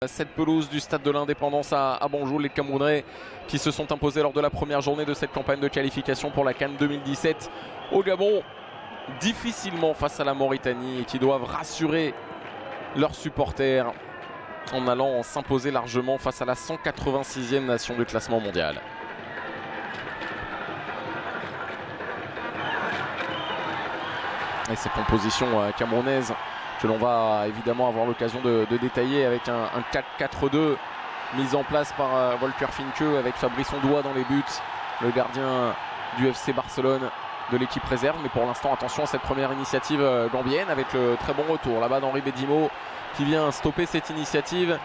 Cette pelouse du stade de l'Indépendance à Banjul, les Camerounais qui se sont imposés lors de la première journée de cette campagne de qualification pour la CAN 2017 au Gabon, difficilement face à la Mauritanie, et qui doivent rassurer leurs supporters en allant s'imposer largement face à la 186e nation du classement mondial. Et ces compositions camerounaises que l'on va évidemment avoir l'occasion de détailler avec un 4-4-2 mis en place par Volker Finke avec Fabrice Ondoa dans les buts, le gardien du FC Barcelone de l'équipe réserve. Mais pour l'instant, attention à cette première initiative gambienne avec le très bon retour là-bas d'Henri Bedimo qui vient stopper cette initiative.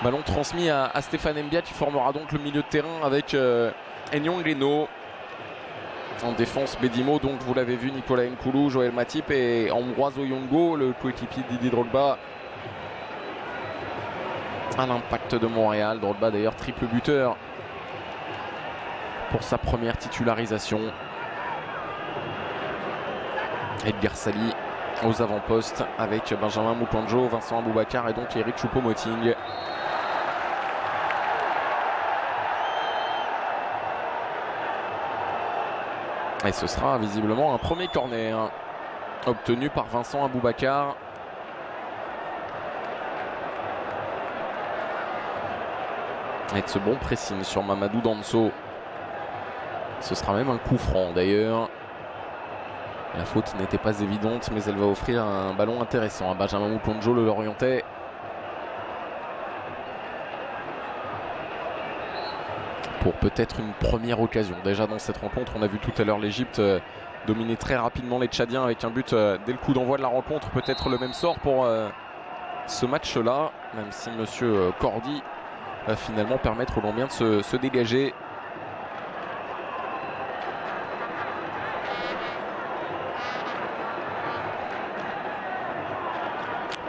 Ballon transmis à Stéphane Mbia qui formera donc le milieu de terrain avec Enyong Leno. En défense, Bedimo, donc vous l'avez vu, Nicolas Nkoulou, Joël Matip et Ambroise Oyongo, le coéquipier de Didier Drogba à l'Impact de Montréal. Drogba d'ailleurs triple buteur pour sa première titularisation. Edgar Sali aux avant-postes avec Benjamin Mukanjo, Vincent Aboubakar et donc Eric Choupo-Moting. Et ce sera visiblement un premier corner obtenu par Vincent Aboubakar. Et de ce bon pressing sur Mamadou Danso. Ce sera même un coup franc d'ailleurs. La faute n'était pas évidente, mais elle va offrir un ballon intéressant à Benjamin Mukonjo, le Lorientais. Pour peut-être une première occasion. Déjà dans cette rencontre, on a vu tout à l'heure l'Égypte dominer très rapidement les Tchadiens avec un but dès le coup d'envoi de la rencontre. Peut-être le même sort pour ce match-là, même si monsieur Cordy va finalement permettre aux Gambiens de se dégager.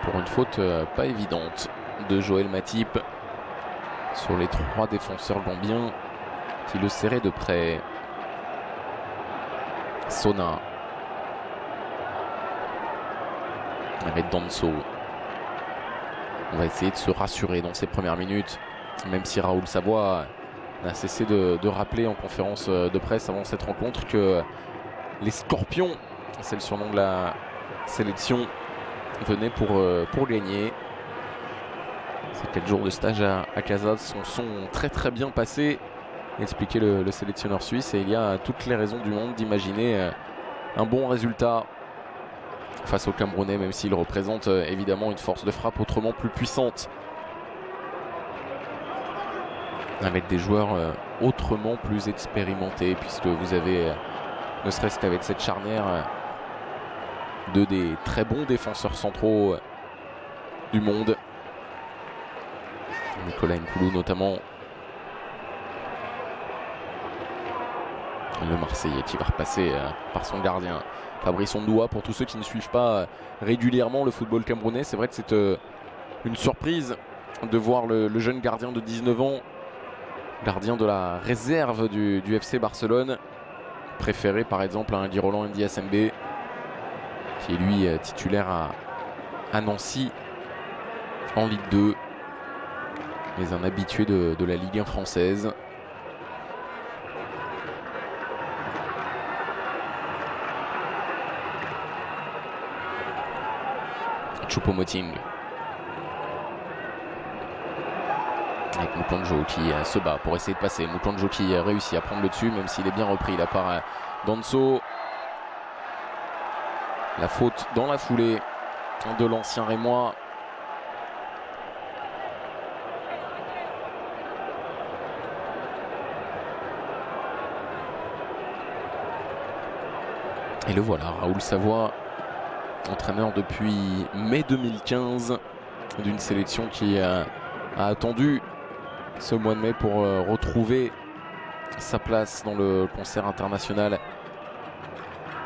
Pour une faute pas évidente de Joël Matip sur les trois défenseurs gambiens qui le serraient de près. Sona avec Danso. On va essayer de se rassurer dans ces premières minutes, même si Raoul Savoie n'a cessé de rappeler en conférence de presse avant cette rencontre que les Scorpions, c'est le surnom de la sélection, venaient pour gagner. Ces 4 jours de stage à Casa sont très très bien passés, expliquait le sélectionneur suisse, et il y a toutes les raisons du monde d'imaginer un bon résultat face aux Camerounais, même s'ils représentent évidemment une force de frappe autrement plus puissante, avec des joueurs autrement plus expérimentés, puisque vous avez, ne serait-ce qu'avec cette charnière, deux des très bons défenseurs centraux du monde. Nicolas Nkoulou notamment, le Marseillais qui va repasser par son gardien Fabrice Ondoa. Pour tous ceux qui ne suivent pas régulièrement le football camerounais, c'est vrai que c'est une surprise de voir le jeune gardien de 19 ans, gardien de la réserve du FC Barcelone, préféré par exemple à un Guy Roland Ndi Asembe, qui est lui titulaire à Nancy en Ligue 2, mais un habitué de la Ligue 1 française. Choupo-Moting avec Mukonjo qui se bat pour essayer de passer. Mukonjo qui réussit à prendre le dessus, même s'il est bien repris là par Danso. La faute dans la foulée de l'ancien Rémois. Et le voilà, Raoul Savoie, entraîneur depuis mai 2015 d'une sélection qui a attendu ce mois de mai pour retrouver sa place dans le concert international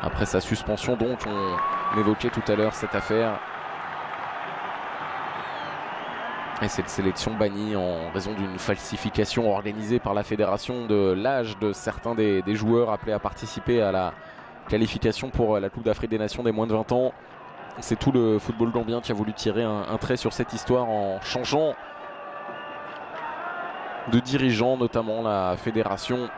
après sa suspension. Donc on évoquait tout à l'heure cette affaire et cette sélection bannie en raison d'une falsification organisée par la fédération de l'âge de certains des joueurs appelés à participer à la qualification pour la Coupe d'Afrique des Nations des moins de 20 ans. C'est tout le football gambien qui a voulu tirer un trait sur cette histoire en changeant de dirigeants, notamment la fédération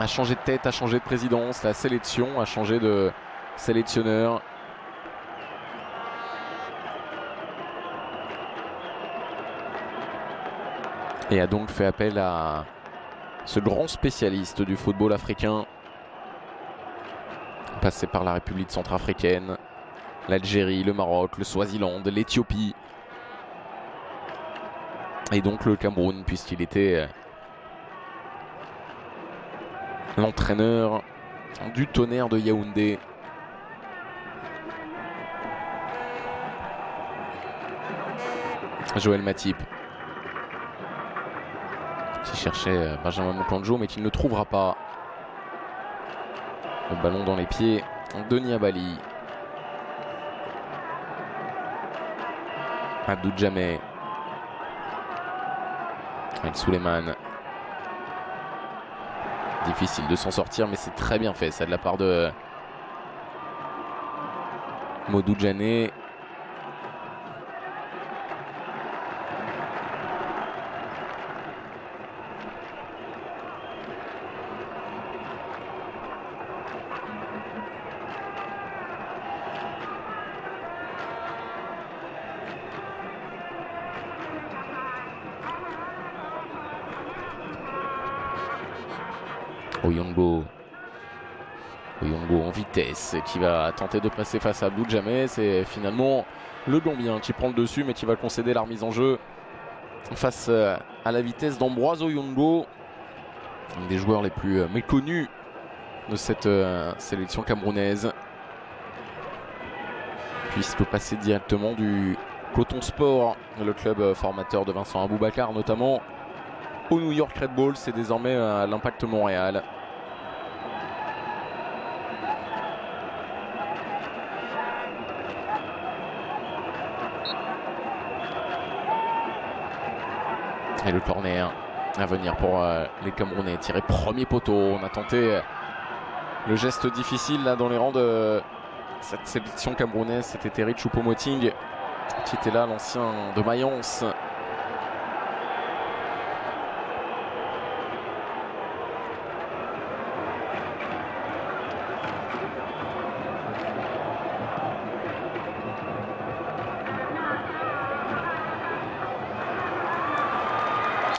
a changé de tête, a changé de présidence, la sélection a changé de sélectionneur. Et a donc fait appel à ce grand spécialiste du football africain, passé par la République centrafricaine, l'Algérie, le Maroc, le Swaziland, l'Éthiopie et donc le Cameroun, puisqu'il était l'entraîneur du Tonnerre de Yaoundé. Joël Matip qui cherchait Benjamin Moukandjo mais qui ne le trouvera pas. Le ballon dans les pieds de Niabali. Abdou Djamé. Avec Souleymane. Difficile de s'en sortir, mais c'est très bien fait ça de la part de Modou Djané. Oyongo en vitesse qui va tenter de passer face à Abdou Djamé. C'est finalement le Gambien qui prend le dessus mais qui va concéder la remise en jeu face à la vitesse d'Ambroise Oyongo, un des joueurs les plus méconnus de cette sélection camerounaise, puisque passer directement du Coton Sport, le club formateur de Vincent Aboubakar notamment, au New York Red Bull, c'est désormais l'Impact Montréal. Et le corner à venir pour les Camerounais. Tiré premier poteau. On a tenté le geste difficile là dans les rangs de cette sélection camerounaise. C'était Terry Choupo-Moting qui était là, l'ancien de Mayence.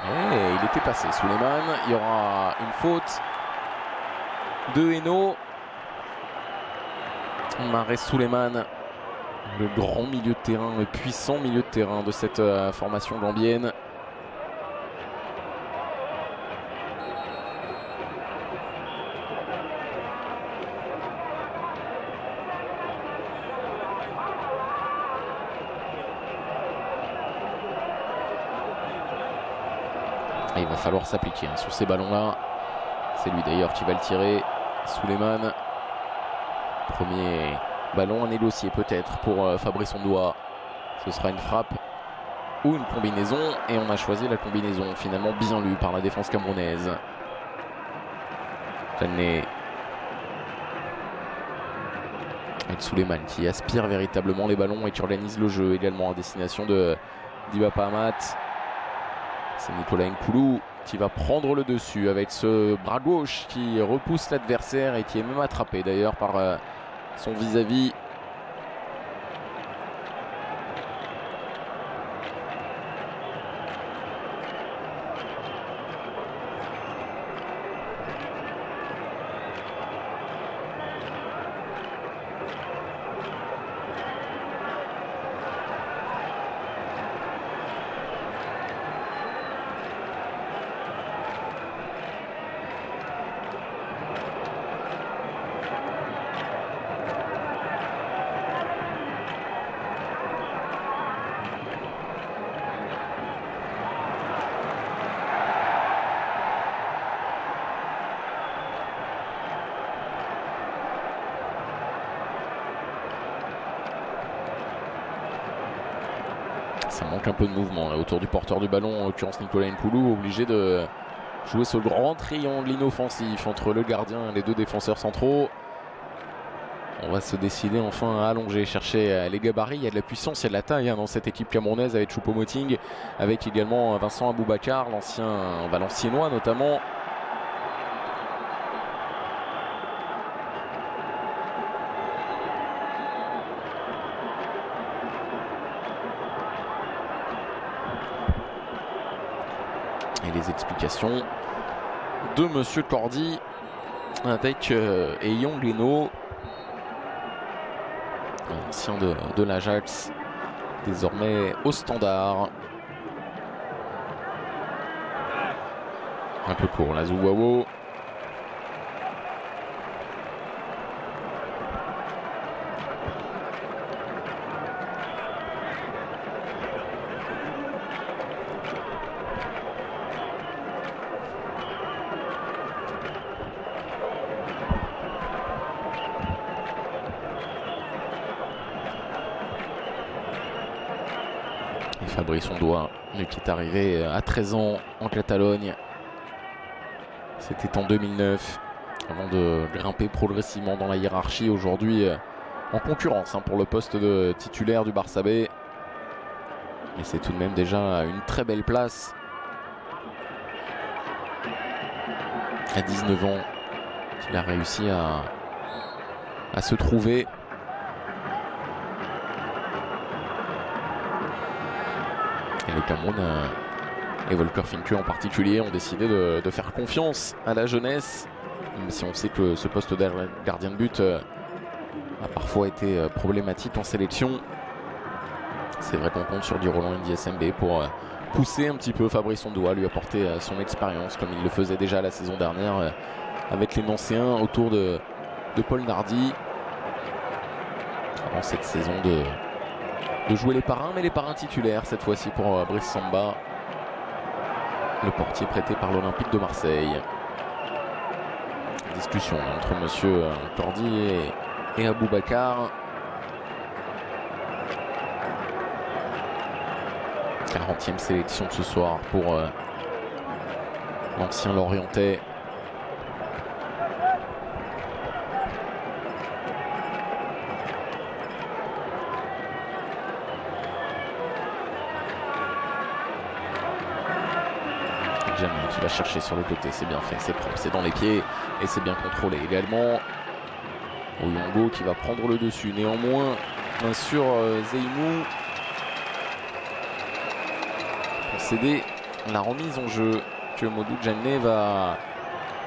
Et il était passé, Souleymane. Il y aura une faute de Hainaut. Marès Souleymane, le grand milieu de terrain, le puissant milieu de terrain de cette formation gambienne. Et il va falloir s'appliquer sur ces ballons-là. C'est lui d'ailleurs qui va le tirer. Souleymane. Premier ballon à négocier peut-être pour Fabrice Ondoa. Ce sera une frappe ou une combinaison. Et on a choisi la combinaison, finalement bien lue par la défense camerounaise. Jané. Avec Souleymane qui aspire véritablement les ballons et qui organise le jeu également à destination de Dibapa Amat. C'est Nicolas Nkoulou qui va prendre le dessus avec ce bras gauche qui repousse l'adversaire et qui est même attrapé d'ailleurs par son vis-à-vis. Ça manque un peu de mouvement là, autour du porteur du ballon, en l'occurrence Nicolas Nkoulou, obligé de jouer ce grand triangle inoffensif entre le gardien et les deux défenseurs centraux. On va se décider enfin à allonger, chercher les gabarits. Il y a de la puissance, il y a de la taille dans cette équipe camerounaise avec Choupo-Moting, avec également Vincent Aboubakar, l'ancien Valenciennois notamment. Et les explications de Monsieur Cordy avec Eyong Leno, ancien de l'Ajax, désormais au Standard. Un peu court, la Zouwawo. Fabrice Ondoa, qui est arrivé à 13 ans en Catalogne. C'était en 2009, avant de grimper progressivement dans la hiérarchie. Aujourd'hui en concurrence pour le poste de titulaire du Barça B. Mais c'est tout de même déjà une très belle place. À 19 ans, il a réussi à se trouver. Et le Cameroun et Volker Finke en particulier ont décidé de faire confiance à la jeunesse, même si on sait que ce poste de gardien de but a parfois été problématique en sélection. C'est vrai qu'on compte sur du Roland Indy SMB pour pousser un petit peu Fabrice Ondoa, lui apporter son expérience comme il le faisait déjà la saison dernière avec les Nancéens autour de Paul Nardi. Avant cette saison de jouer les parrains, mais les parrains titulaires cette fois-ci pour Brice Samba, le portier prêté par l'Olympique de Marseille. Discussion entre Monsieur Cordy et Aboubakar. 40e sélection ce soir pour l'ancien Lorientais. Jamie qui va chercher sur le côté, c'est bien fait, c'est propre, c'est dans les pieds et c'est bien contrôlé également. Oyongo qui va prendre le dessus néanmoins sur Zeimou pour céder la remise en jeu que Modou Djamné va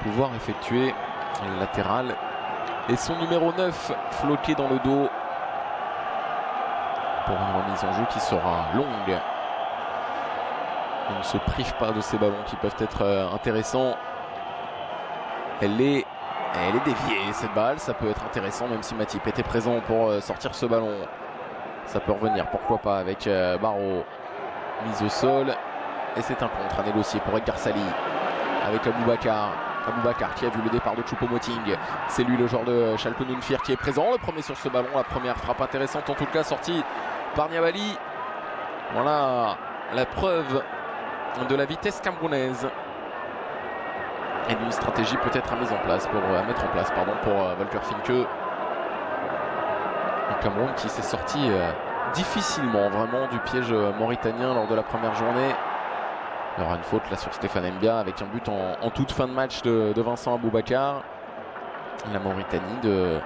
pouvoir effectuer. Le latéral et son numéro 9 floqué dans le dos pour une remise en jeu qui sera longue. On ne se prive pas de ces ballons qui peuvent être intéressants. Elle est déviée cette balle, ça peut être intéressant même si Matip était présent pour sortir ce ballon. Ça peut revenir, pourquoi pas, avec Barreau. Mise au sol et c'est un contre, un négocié pour Edgar Sali avec Aboubakar. Aboubakar qui a vu le départ de Choupo-Moting. C'est lui le joueur de Schalke 04 qui est présent. Le premier sur ce ballon, la première frappe intéressante en tout cas sortie par Niabali. Voilà la preuve de la vitesse camerounaise et d'une stratégie peut-être à mettre en place pour Volker Finke. Un Cameroun qui s'est sorti difficilement vraiment du piège mauritanien lors de la première journée. Il y aura une faute là sur Stéphane Mbia avec un but en toute fin de match de Vincent Aboubakar. La Mauritanie de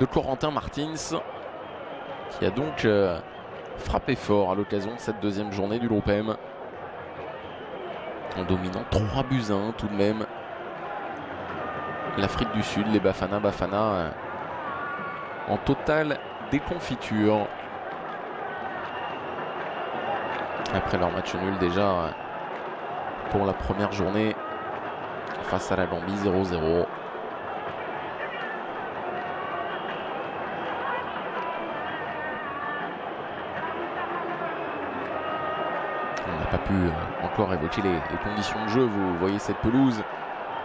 Corentin Martins qui a donc frappé fort à l'occasion de cette deuxième journée du groupe M. En dominant 3-1 tout de même. L'Afrique du Sud, les Bafana en totale déconfiture. Après leur match nul déjà pour la première journée face à la Gambie 0-0. On n'a pas pu encore évoquer les conditions de jeu. Vous voyez cette pelouse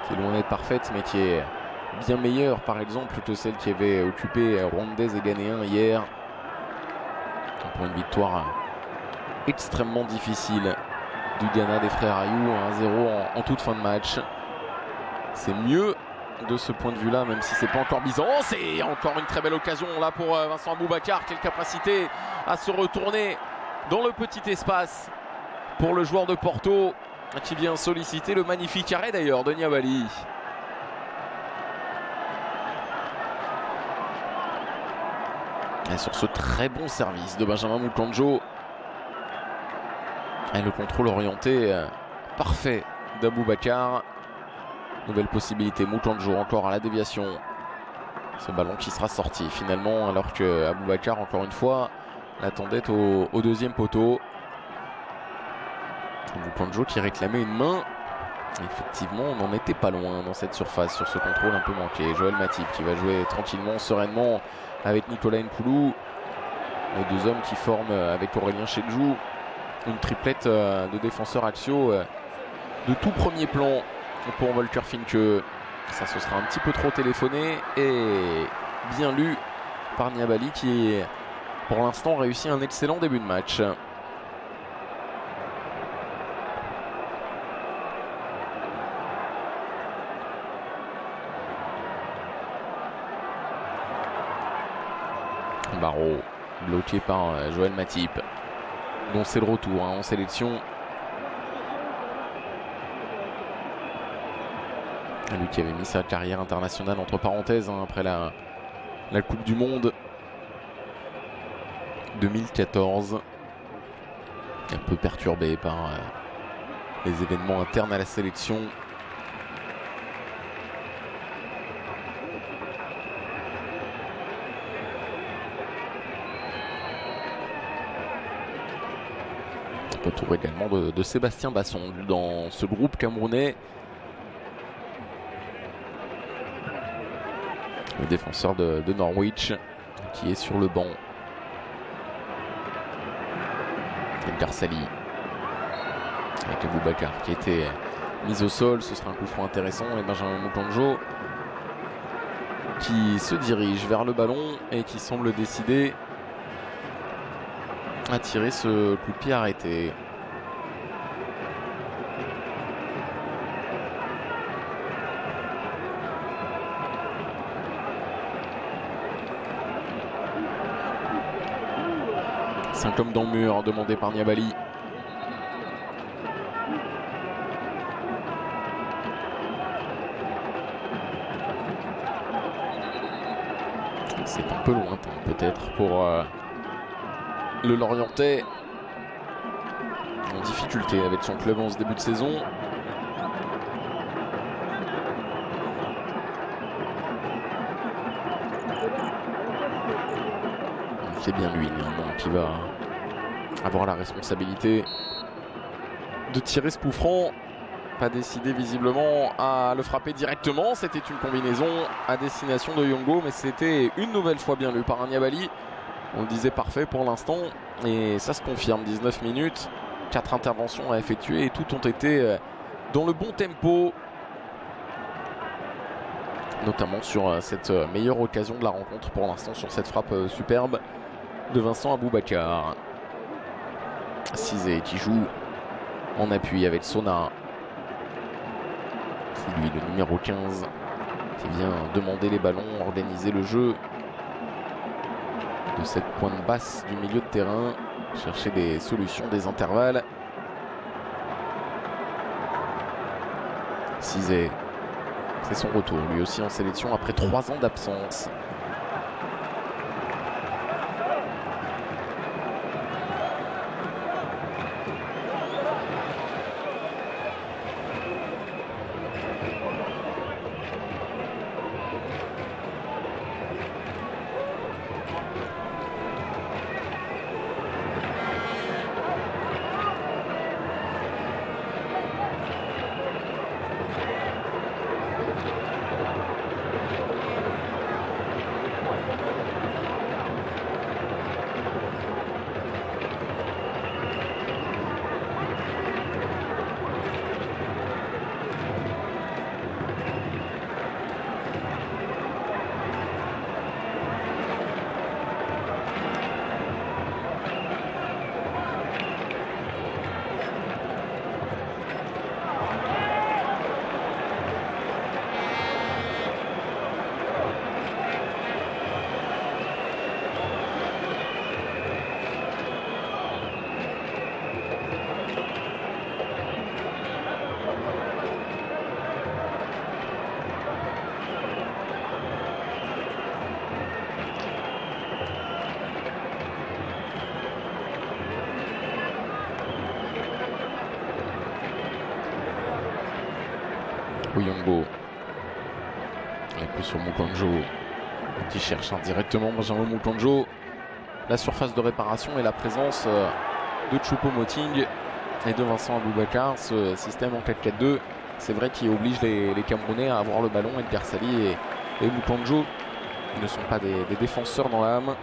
qui est loin d'être parfaite mais qui est bien meilleure par exemple que celle qui avait occupé Rwandais et Ghanéens hier. Pour une victoire extrêmement difficile du Ghana des frères Ayou, 1-0 en toute fin de match. C'est mieux de ce point de vue-là, même si c'est pas encore Byzance. Et encore une très belle occasion là pour Vincent Aboubakar. Quelle capacité à se retourner dans le petit espace pour le joueur de Porto qui vient solliciter le magnifique arrêt d'ailleurs de Niabali. Et sur ce très bon service de Benjamin Moukandjo. Et le contrôle orienté parfait d'Aboubakar. Nouvelle possibilité, Moukandjo encore à la déviation. Ce ballon qui sera sorti finalement alors que Aboubakar encore une fois l'attendait au deuxième poteau. Moukandjo qui réclamait une main. Effectivement, on n'en était pas loin dans cette surface sur ce contrôle un peu manqué. Joël Matip qui va jouer tranquillement, sereinement avec Nicolas Nkoulou. Les deux hommes qui forment avec Aurélien Chedjou une triplette de défenseurs axiaux de tout premier plan pour Volker Finke. Ça, ce sera un petit peu trop téléphoné et bien lu par Niabali qui, pour l'instant, réussit un excellent début de match. Barreau bloqué par Joël Matip, dont c'est le retour en sélection. Lui qui avait mis sa carrière internationale entre parenthèses après la Coupe du Monde 2014. Un peu perturbé par les événements internes à la sélection. Retour également de Sébastien Basson dans ce groupe camerounais. Le défenseur de Norwich qui est sur le banc. Edgar Sali avec Aboubakar qui a été mis au sol. Ce sera un coup franc intéressant. Et Benjamin Moukandjo qui se dirige vers le ballon et qui semble décidé à tirer ce coup de pied arrêté. Cinq hommes dans le mur demandé par Niabali. C'est un peu lointain peut-être pour le Lorientais, en difficulté avec son club en ce début de saison. C'est bien lui néanmoins qui va avoir la responsabilité de tirer ce coup franc. Pas décidé visiblement à le frapper directement. C'était une combinaison à destination de Yongo, mais c'était une nouvelle fois bien lu par Niabali. On le disait parfait pour l'instant et ça se confirme. 19 minutes, 4 interventions à effectuer et toutes ont été dans le bon tempo. Notamment sur cette meilleure occasion de la rencontre pour l'instant, sur cette frappe superbe de Vincent Aboubakar. Cizé qui joue en appui avec Sona. C'est lui le numéro 15 qui vient demander les ballons, organiser le jeu de cette pointe basse du milieu de terrain, chercher des solutions, des intervalles. Cizé, c'est son retour, lui aussi en sélection après 3 ans d'absence. Oyongo. Et puis sur Mukonjo qui cherche directement Benjamin Mukonjo. La surface de réparation et la présence de Choupo-Moting et de Vincent Aboubakar. Ce système en 4-4-2, c'est vrai qu'il oblige les Camerounais à avoir le ballon. Edgar Sali et Mukonjo ne sont pas des défenseurs dans l'âme.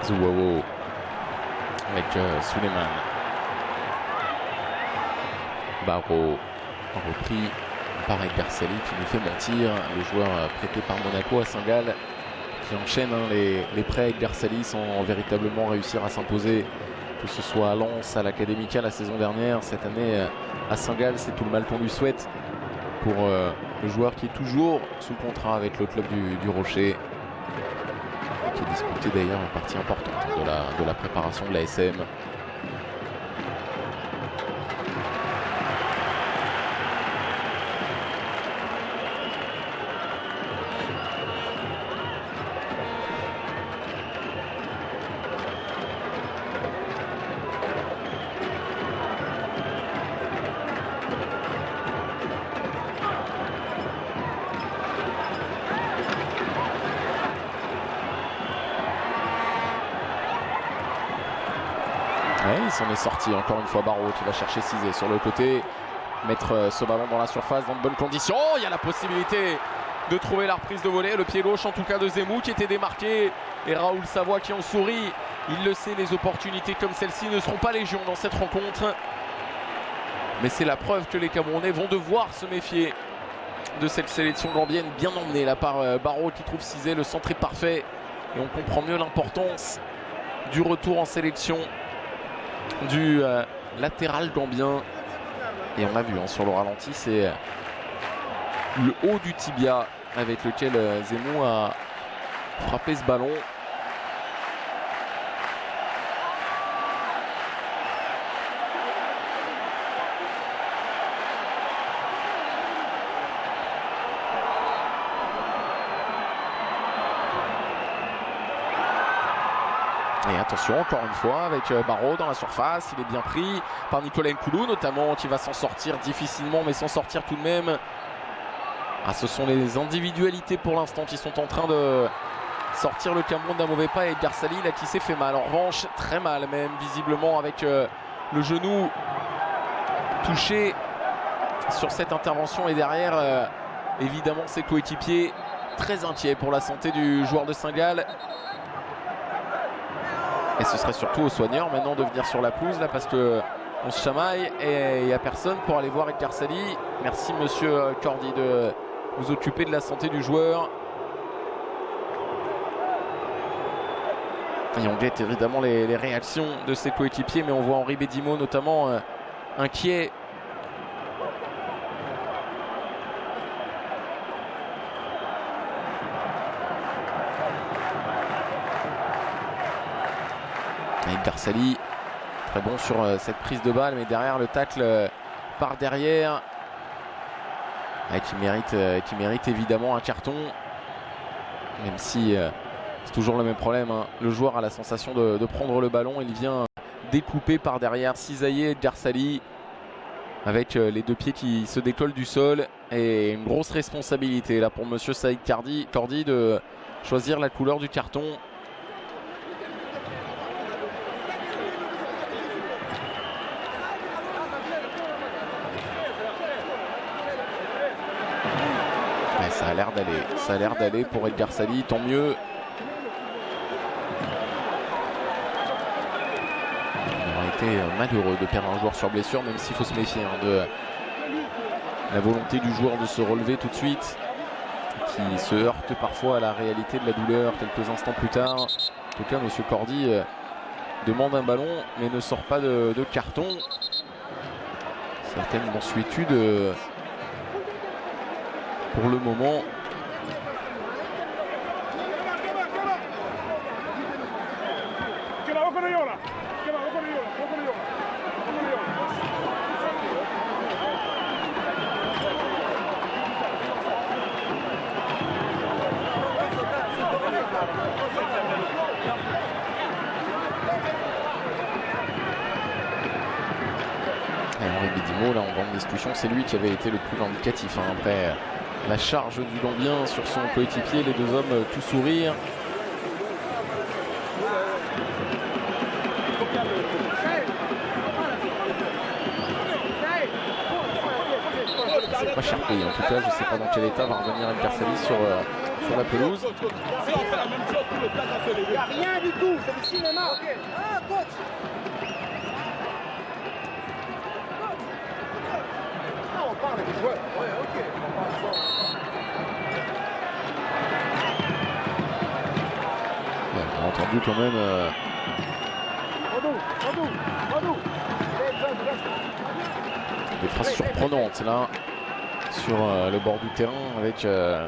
Zouawo avec Suleiman. Barreau repris par Edgar Sali qui nous fait mentir. Le joueur prêté par Monaco à Saint-Gall qui enchaîne les prêts à Edgar Sali sans véritablement réussir à s'imposer, que ce soit à Lens, à l'Académica la saison dernière. Cette année à Saint-Gall, c'est tout le mal qu'on lui souhaite pour le joueur qui est toujours sous contrat avec le club du Rocher, qui a disputé d'ailleurs une partie importante de la préparation de la SM. Il s'en est sorti encore une fois. Barreau qui va chercher Cizé sur le côté, mettre ce ballon dans la surface dans de bonnes conditions. Il y a la possibilité de trouver la reprise de volée, le pied gauche en tout cas de Zemou qui était démarqué, et Raoul Savoie qui en sourit. Il le sait, les opportunités comme celle-ci ne seront pas légion dans cette rencontre, mais c'est la preuve que les Camerounais vont devoir se méfier de cette sélection gambienne bien emmenée là par Barreau qui trouve Cizé. Le centre est parfait et on comprend mieux l'importance du retour en sélection du latéral gambien. Et on l'a vu sur le ralenti, c'est le haut du tibia avec lequel Zemou a frappé ce ballon. Et attention encore une fois avec Barreau dans la surface, il est bien pris par Nicolas Nkoulou notamment, qui va s'en sortir difficilement mais s'en sortir tout de même. Ce sont les individualités pour l'instant qui sont en train de sortir le Cameroun d'un mauvais pas, et Edgar Sali là qui s'est fait mal, en revanche très mal même visiblement, avec le genou touché sur cette intervention, et derrière évidemment ses coéquipiers très inquiets pour la santé du joueur de Saint-Gall. Et ce serait surtout aux soigneurs maintenant de venir sur la pelouse là, parce que on se chamaille et il n'y a personne pour aller voir Edgar Sali. Merci monsieur Cordy de vous occuper de la santé du joueur. Et on guette évidemment les réactions de ses coéquipiers, mais on voit Henri Bédimo notamment inquiet. Edgar Sali très bon sur cette prise de balle, mais derrière le tacle par derrière, qui mérite évidemment un carton, même si c'est toujours le même problème. Le joueur a la sensation de prendre le ballon, il vient découper par derrière, cisailler Edgar Sali avec les deux pieds qui se décollent du sol, et une grosse responsabilité là pour monsieur Saïd Cordy de choisir la couleur du carton. Ça a l'air d'aller pour Edgar Sali, tant mieux. Il aurait été malheureux de perdre un joueur sur blessure, même s'il faut se méfier de la volonté du joueur de se relever tout de suite, qui se heurte parfois à la réalité de la douleur quelques instants plus tard. En tout cas, M. Cordy demande un ballon mais ne sort pas de carton. Certaines mansuétudes pour le moment. Henri Bédimo, là en grande discussion, c'est lui qui avait été le plus vindicatif après la charge du Gambien sur son coéquipier, les deux hommes tout sourire. C'est pas cher payé en tout cas, je ne sais pas dans quel état va revenir El Karsali sur la pelouse. Il n'y a rien du tout, c'est du cinéma. Ah, coach. On parle des joueurs. Ouais, ok. On a entendu quand même des phrases surprenantes là sur le bord du terrain avec le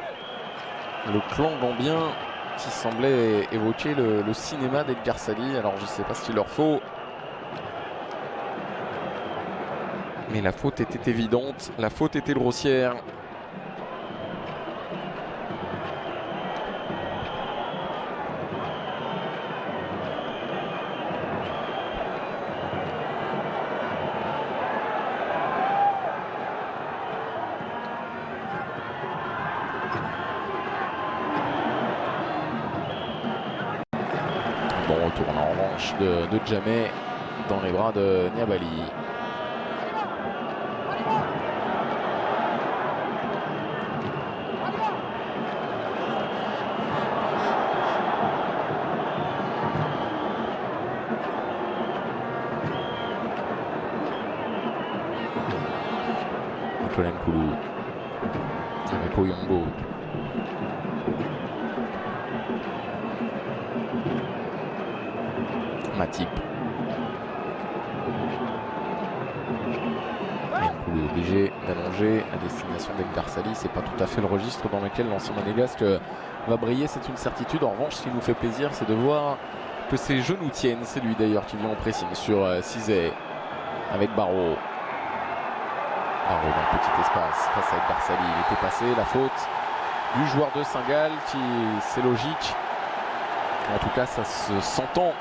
clan gambien qui semblait évoquer le cinéma d'El Karsali. Alors je ne sais pas ce qu'il leur faut, mais la faute était évidente, la faute était grossière. Bon retour en revanche de Djamé dans les bras de Niabali. Nicolas Nkoulou avec Oyongo. Matip. Nkoulou obligé d'allonger à destination d'El Karsali. C'est pas tout à fait le registre dans lequel l'ancien monégasque va briller, c'est une certitude. En revanche, ce qui nous fait plaisir, c'est de voir que ses genoux tiennent. C'est lui d'ailleurs qui vient en pressing sur Cizé avec Barreau. Barreau dans le petit espace face à El Karsali. Il était passé, la faute du joueur de Saint-Gall qui, c'est logique. En tout cas, ça se s'entend.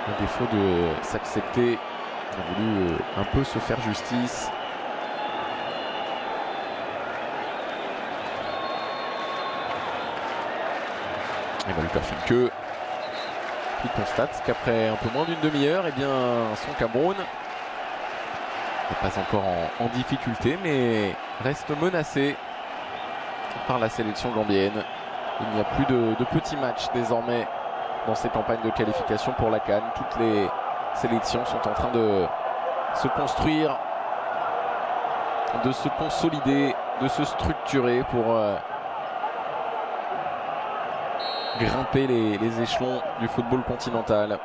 À défaut de s'accepter, il a voulu un peu se faire justice. Et Walter Finke qui constate qu'après un peu moins d'une demi-heure, eh bien, son Cameroun n'est pas encore en difficulté, mais reste menacé par la sélection gambienne. Il n'y a plus de petits matchs désormais dans ces campagnes de qualification pour la CAN. Toutes les sélections sont en train de se construire, de se consolider, de se structurer pour grimper les échelons du football continental.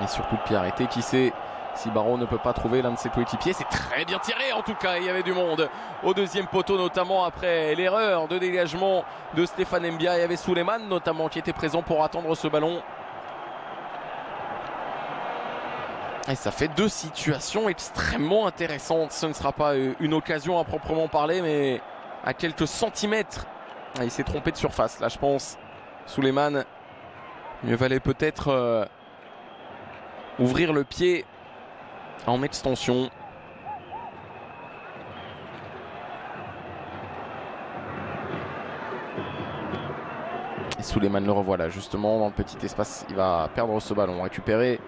Et surtout de pied arrêté, qui sait si Barreau ne peut pas trouver l'un de ses coéquipiers. C'est très bien tiré en tout cas, il y avait du monde au deuxième poteau, notamment après l'erreur de dégagement de Stéphane Mbia. Il y avait Souleymane notamment qui était présent pour attendre ce ballon. Et ça fait deux situations extrêmement intéressantes. Ce ne sera pas une occasion à proprement parler, mais à quelques centimètres. Il s'est trompé de surface là, je pense. Souleymane, mieux valait peut-être ouvrir le pied en extension. Et Souleymane le revoilà justement dans le petit espace. Il va perdre ce ballon récupéré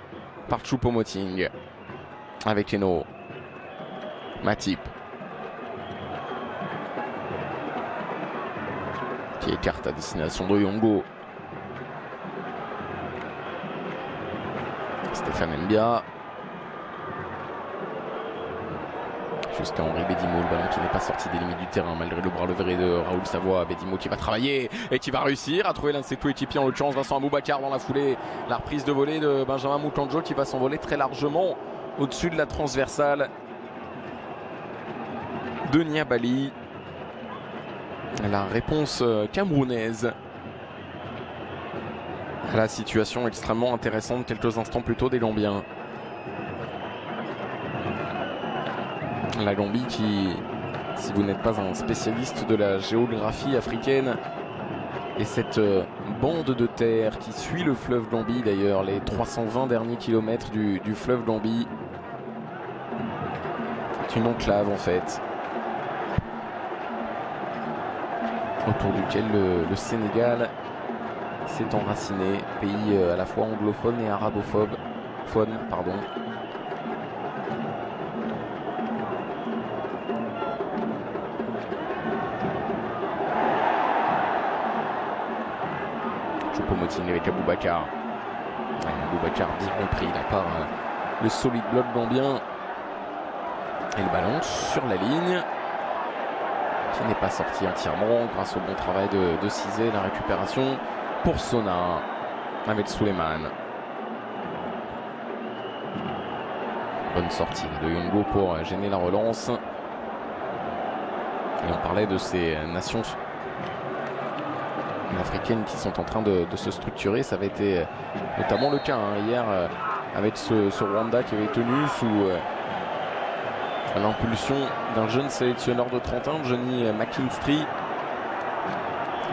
par Choupo-Moting avec Eno. Matip qui écarte à destination d'Oyongo. Stéphane Mbia. jusqu'à Henri Bédimo, le ballon qui n'est pas sorti des limites du terrain malgré le bras levé de Raoul Savoie. Bédimo qui va travailler et qui va réussir à trouver l'un de ses coéquipiers, en l'occurrence Vincent Aboubakar dans la foulée. La reprise de volée de Benjamin Mukanjo qui va s'envoler très largement au-dessus de la transversale de Niabali. La réponse camerounaise à la situation extrêmement intéressante quelques instants plus tôt des Gambiens. La Gambie qui, si vous n'êtes pas un spécialiste de la géographie africaine, est cette bande de terre qui suit le fleuve Gambie, d'ailleurs les 320 derniers kilomètres du fleuve Gambie. C'est une enclave en fait, autour duquel le Sénégal s'est enraciné, pays à la fois anglophone et arabophone. Choupo-Moting avec Aboubakar. Aboubakar bien compris la part le solide bloc gambien. Et le ballon sur la ligne qui n'est pas sorti entièrement grâce au bon travail de Cizé. La récupération pour Sona avec Souleymane. Bonne sortie de Yongo pour gêner la relance. Et on parlait de ces nations africaines qui sont en train de se structurer. Ça avait été notamment le cas hier avec ce Rwanda qui avait tenu sous l'impulsion d'un jeune sélectionneur de 30 ans, Johnny McKinstry.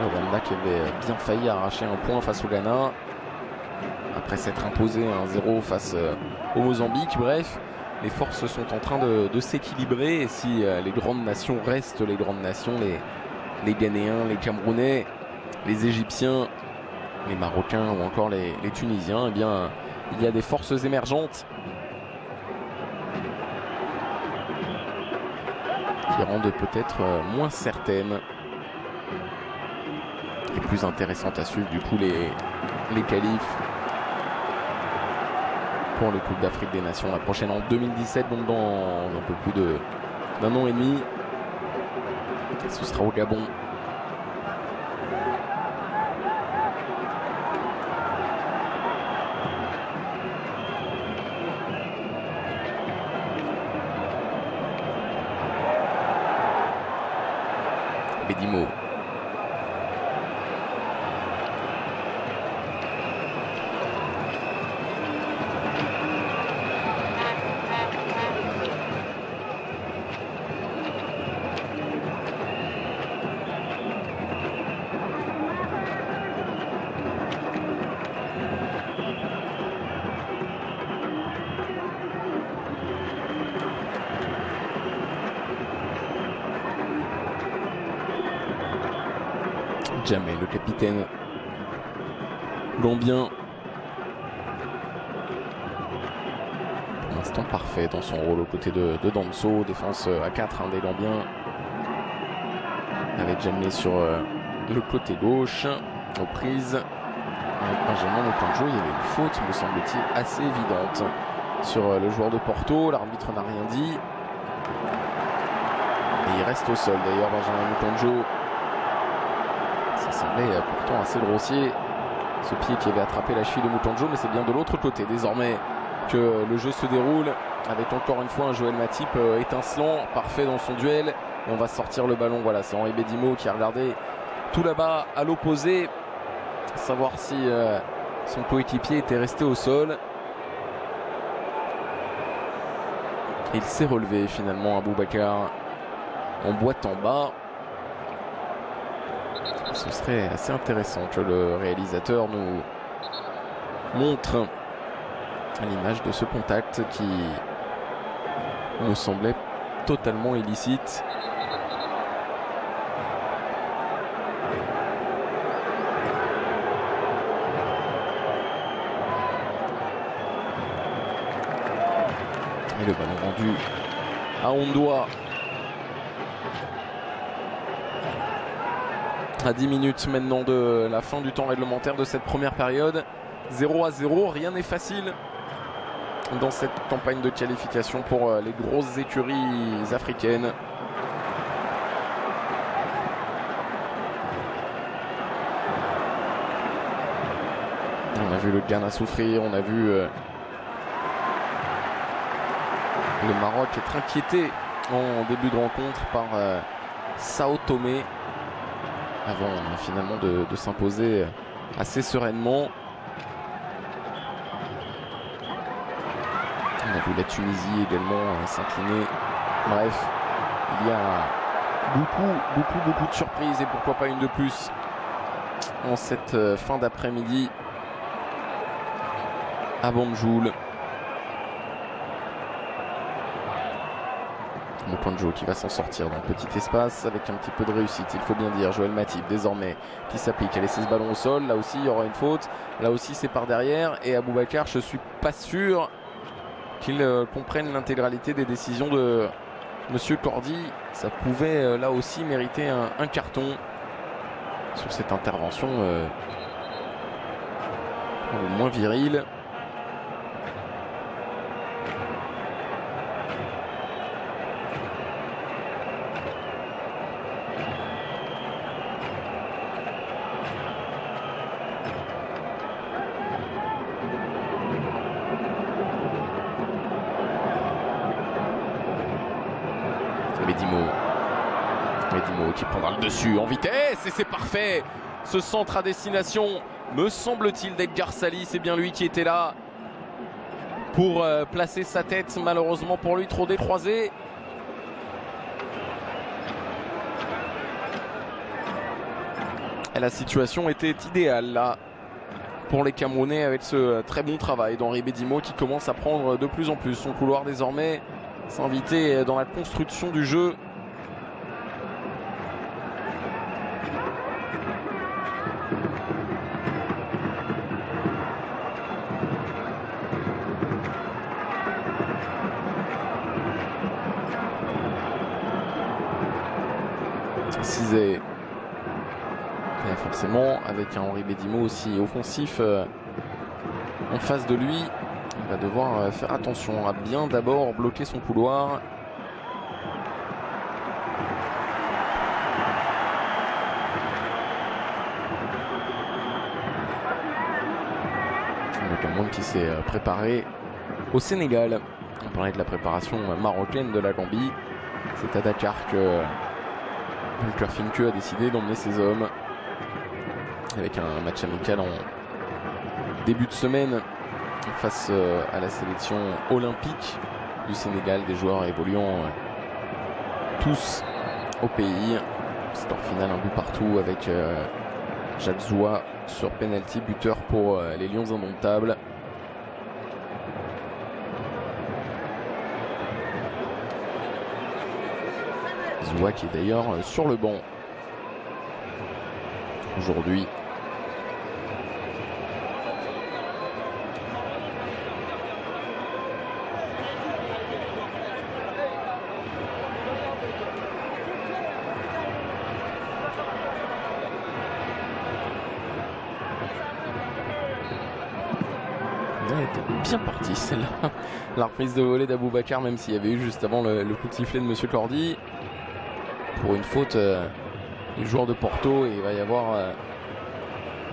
Le Rwanda qui avait bien failli arracher un point face au Ghana après s'être imposé 1-0 face au Mozambique. Bref, les forces sont en train de s'équilibrer, et si les grandes nations restent les grandes nations, les Ghanéens, les Camerounais, les Égyptiens, les Marocains ou encore les Tunisiens, eh bien il y a des forces émergentes qui rendent peut-être moins certaines et plus intéressantes à suivre du coup les qualifs pour les Coupes d'Afrique des Nations. La prochaine en 2017, donc dans un peu plus d'un an et demi. Ce sera au Gabon. Bédimo. Jamais le capitaine gambien, pour l'instant parfait dans son rôle aux côtés de Danso. Défense à 4 des Gambiens avec Jamé sur le côté gauche. Aux prises avec Benjamin Mukanjo, il y avait une faute, me semble-t-il, assez évidente sur le joueur de Porto. L'arbitre n'a rien dit et il reste au sol d'ailleurs, Benjamin Mukanjo. Ça semblait pourtant assez grossier, ce pied qui avait attrapé la cheville de Mukanjo, mais c'est bien de l'autre côté désormais que le jeu se déroule, avec encore une fois un Joël Matip étincelant, parfait dans son duel. Et on va sortir le ballon. Voilà, c'est Henri Bédimo qui a regardé tout là-bas à l'opposé, savoir si son coéquipier était resté au sol. Et il s'est relevé finalement, Aboubakar, en boîte en bas. Ce serait assez intéressant que le réalisateur nous montre l'image de ce contact qui me semblait totalement illicite. Et le ballon rendu à Ondoa. À 10 minutes maintenant de la fin du temps réglementaire de cette première période. 0-0, rien n'est facile dans cette campagne de qualification pour les grosses écuries africaines. On a vu le Ghana souffrir, on a vu le Maroc être inquiété en début de rencontre par Sao Tomé avant finalement de s'imposer assez sereinement. On a vu la Tunisie également s'incliner. Bref, il y a beaucoup de surprises et pourquoi pas une de plus en cette fin d'après-midi à Banjul. Moukandjo qui va s'en sortir dans le petit espace avec un petit peu de réussite, il faut bien dire. Joël Matip désormais qui s'applique à laisser ce ballon au sol. Là aussi il y aura une faute, là aussi c'est par derrière. Et Aboubacar, je suis pas sûr qu'il comprenne l'intégralité des décisions de Monsieur Cordy. Ça pouvait là aussi mériter un carton sur cette intervention moins virile. Medimo qui prendra le dessus en vitesse et c'est parfait. Ce centre à destination, me semble-t-il, d'Edgar Sali, c'est bien lui qui était là pour placer sa tête. Malheureusement pour lui, trop décroisé. Et la situation était idéale là pour les Camerounais avec ce très bon travail d'Henri Bedimo qui commence à prendre de plus en plus son couloir désormais, s'inviter dans la construction du jeu. Cizé. Et forcément, avec un Henri Bedimo aussi offensif en face de lui, il va devoir faire attention à bien d'abord bloquer son couloir. Le Cameroun qui s'est préparé au Sénégal. On parlait de la préparation marocaine de la Gambie. C'est à Dakar que Volker Finke a décidé d'emmener ses hommes avec un match amical en début de semaine face à la sélection olympique du Sénégal, des joueurs évoluant tous au pays. Score final, un but partout avec Jacques Zoua sur penalty, buteur pour les Lions indomptables. Zoua qui est d'ailleurs sur le banc aujourd'hui. Elle était bien partie celle-là. La reprise de volée d'Aboubacar, même s'il y avait eu juste avant le coup de sifflet de Monsieur Cordy. Pour une faute du joueur de Porto, et il va y avoir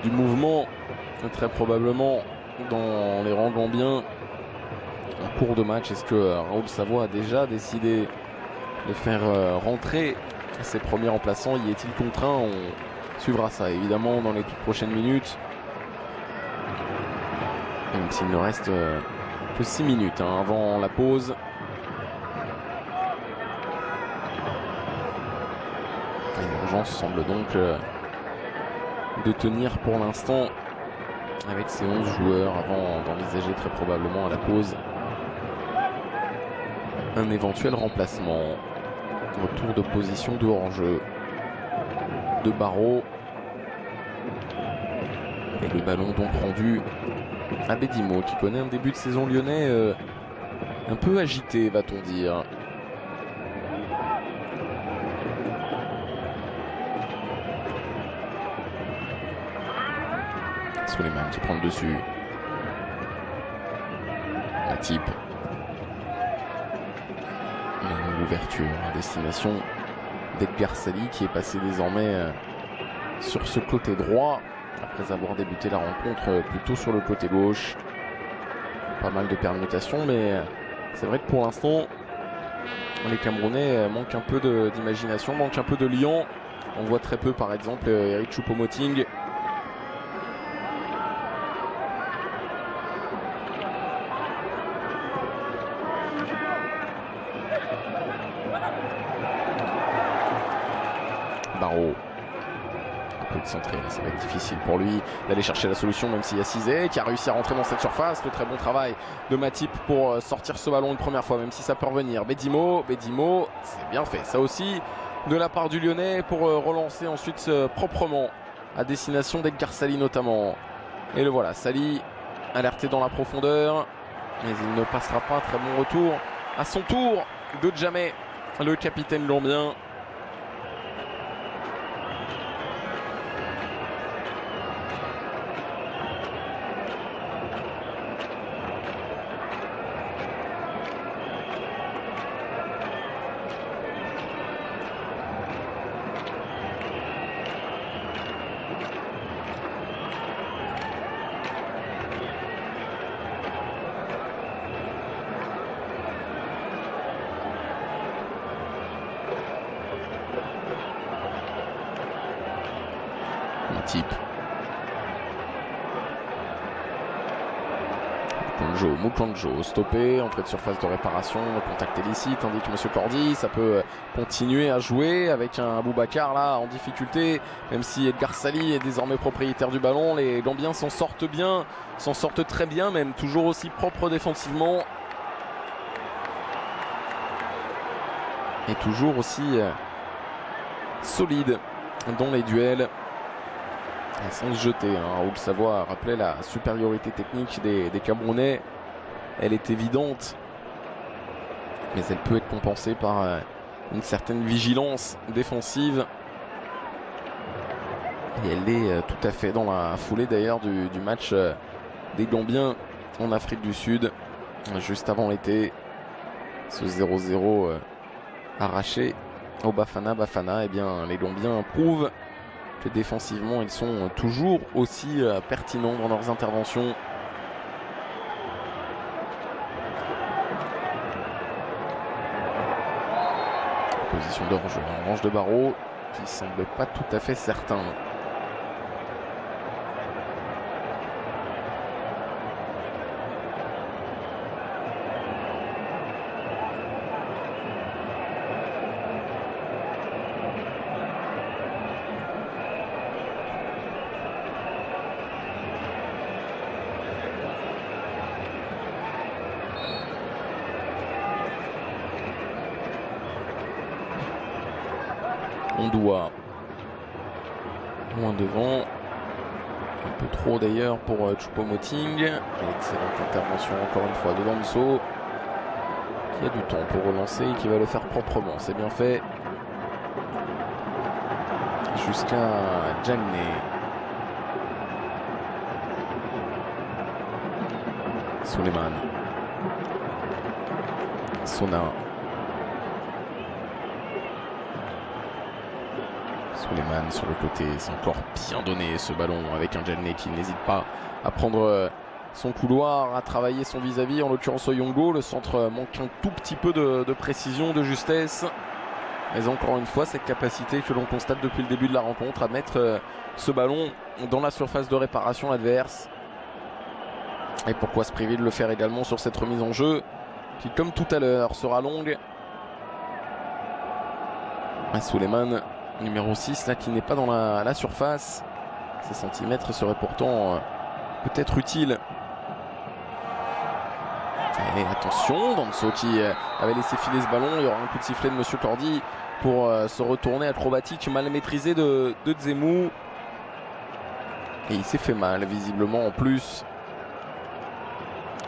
du mouvement très probablement dans les rangs gambiens en cours de match. Est-ce que Raoul Savoie a déjà décidé de faire rentrer ses premiers remplaçants? Y est-il contraint? On suivra ça évidemment dans les toutes prochaines minutes, même s'il ne reste que 6 minutes avant la pause. L'urgence semble donc de tenir pour l'instant avec ses 11 joueurs avant d'envisager très probablement à la pause un éventuel remplacement. Retour de position de hors-jeu de Barreau. Et le ballon donc rendu à Bedimo qui connaît un début de saison lyonnais un peu agité, va-t-on dire. Souleymane qui prend le dessus. Type. L'ouverture à destination d'Edgar Sali qui est passé désormais sur ce côté droit après avoir débuté la rencontre plutôt sur le côté gauche. Pas mal de permutations, mais c'est vrai que pour l'instant les Camerounais manquent un peu d'imagination, manquent un peu de liant. On voit très peu par exemple Eric Choupo-Moting. Barreau. Un peu excentré, ça va être difficile pour lui d'aller chercher la solution, même s'il y a Cizé qui a réussi à rentrer dans cette surface. Le très bon travail de Matip pour sortir ce ballon une première fois, même si ça peut revenir. Bedimo, c'est bien fait. Ça aussi de la part du Lyonnais pour relancer ensuite proprement à destination d'Edgar Sali notamment. Et le voilà, Sali alerté dans la profondeur, mais il ne passera pas. Très bon retour à son tour de Djamé, le capitaine gambien. Type. Mukanjo stoppé, entrée de surface de réparation, contact illicite, indique M. Cordy. Ça peut continuer à jouer avec un Boubacar là en difficulté, même si Edgar Sali est désormais propriétaire du ballon. Les Gambiens s'en sortent bien, s'en sortent très bien, même toujours aussi propres défensivement et toujours aussi solide dans les duels. Sans se jeter, Raoul Savoie rappelait la supériorité technique des Camerounais. Elle est évidente, mais elle peut être compensée par une certaine vigilance défensive. Et elle est tout à fait dans la foulée d'ailleurs du match des Gambiens en Afrique du Sud, juste avant l'été. Ce 0-0 arraché au Bafana. Eh bien, les Gambiens prouvent que défensivement ils sont toujours aussi pertinents dans leurs interventions. Position de hors-jeu, un range de Barreau qui semble pas tout à fait certain. On doit loin devant, un peu trop d'ailleurs pour Choupo-Moting. Excellente intervention encore une fois de Danso qui a du temps pour relancer et qui va le faire proprement. C'est bien fait jusqu'à Djamé. Souleymane, Sona, Souleymane sur le côté, c'est encore bien donné ce ballon avec un Djamé qui n'hésite pas à prendre son couloir, à travailler son vis-à-vis, en l'occurrence Oyongo. Le centre manque un tout petit peu de précision, de justesse, mais encore une fois cette capacité que l'on constate depuis le début de la rencontre à mettre ce ballon dans la surface de réparation adverse. Et pourquoi se priver de le faire également sur cette remise en jeu qui, comme tout à l'heure, sera longue. Souleymane, numéro 6, là, qui n'est pas dans la surface. Ces centimètres seraient pourtant peut-être utiles. Et attention, Danso qui avait laissé filer ce ballon. Il y aura un coup de sifflet de M. Cordy pour se retourner, acrobatique mal maîtrisé de Dzemou. Et il s'est fait mal, visiblement, en plus,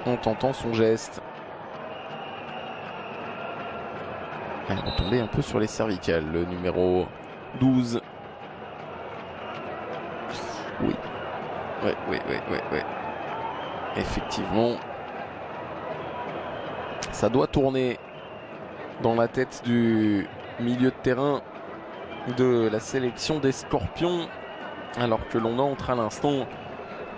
en tentant son geste. Il va tomber un peu sur les cervicales, le numéro 12. Oui. Ouais. Effectivement. Ça doit tourner dans la tête du milieu de terrain de la sélection des Scorpions, alors que l'on entre à l'instant